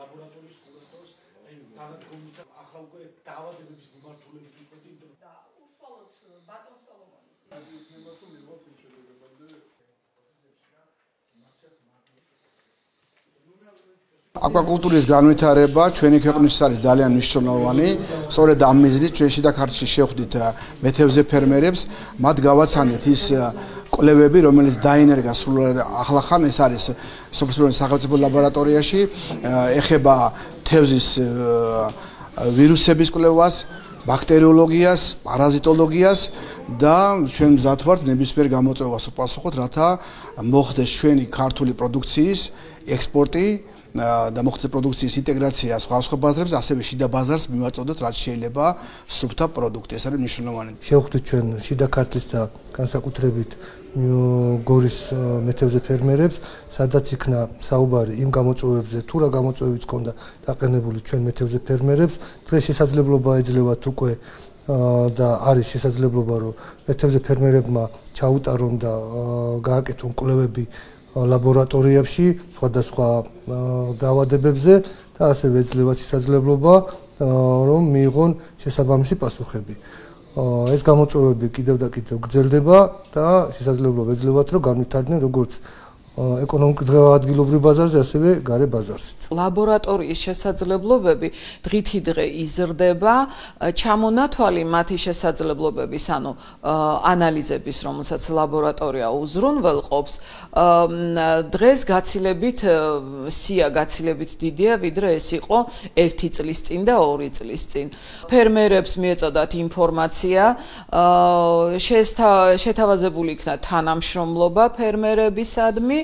ლაბორატორიის კურატორს თანადგომისა ახლა უკვე დაავადებების მიმართულებით ვიყიდი და უშუალოდ ბატონ სოლომონის აკვაკულტურის განვითარება ჩვენი ქვეყნის არის ძალიან მნიშვნელოვანი. სწორედ ამ მიზნით ჩვენ შიდა ქართლში შევხვდით მეთევზე ფერმერებს, მათ გავაცანეთ ის კვლევები, რომელიც დაინერგა სრულად ახლახან, ეს არის სოფლის სახელმწიფო ლაბორატორიაში, ეხება თევზის ვირუსების კვლევას, ბაქტერიოლოგიას, პარაზიტოლოგიას და ჩვენ მზად ვართ ნებისმიერ გამოწვევას უპასუხოთ, რათა მოხდეს ჩვენი ქართული პროდუქციის ექსპორტი და მოხდეს პროდუქციის ინტეგრაცია სხვა ბაზრებს, ასევე შიდა ბაზარს მივაწოდოთ, რაც შეიძლება სუფთა პროდუქტი. ეს არის მნიშვნელოვანი. შევხვდით ჩვენ შიდა ქართლის და განსაკუთრებით გორის მეთევზე ფერმერებს, სადაც იქნა საუბარი იმ გამოწვევებზე, თუ რა გამოწვევებიც ჰქონდა დაყენებული ჩვენ მეთევზე ფერმერებს. დღეს შესაძლებლობა ეძლევათ უკვე და არის შესაძლებლობა, რომ მეთევზე ფერმერებმა ჩაუტარონ და გააკეთონ კვლევები ლაბორატორიებში სხვადასხვა დაავადებებზე და ასევე ეძლევათ შესაძლებლობა, რომ მიიღონ შესაბამისი პასუხები. ეს გამოწვევები კიდევ და კიდევ გრძელდება და შესაძლებლობა ეძლევათ, რომ განვითარდნენ როგორც ადგილობრივ ბაზარზე, ასევე გარე ბაზარზეც. ლაბორატორიის შესაძლებლობები დღითი დღე იზრდება, ჩამონათვალი მათი შესაძლებლობების, ანუ ანალიზების, რომელსაც ლაბორატორია უზრუნველყოფს, დღეს გაცილებით სია გაცილებით დიდია, ვიდრე ეს იყო 1 წლის წინ და 2 წლის წინ. ფერმერებს მიეწოდათ ინფორმაცია, შეთავაზებული იქნა თანამშრომლობა ფერმერებისადმი.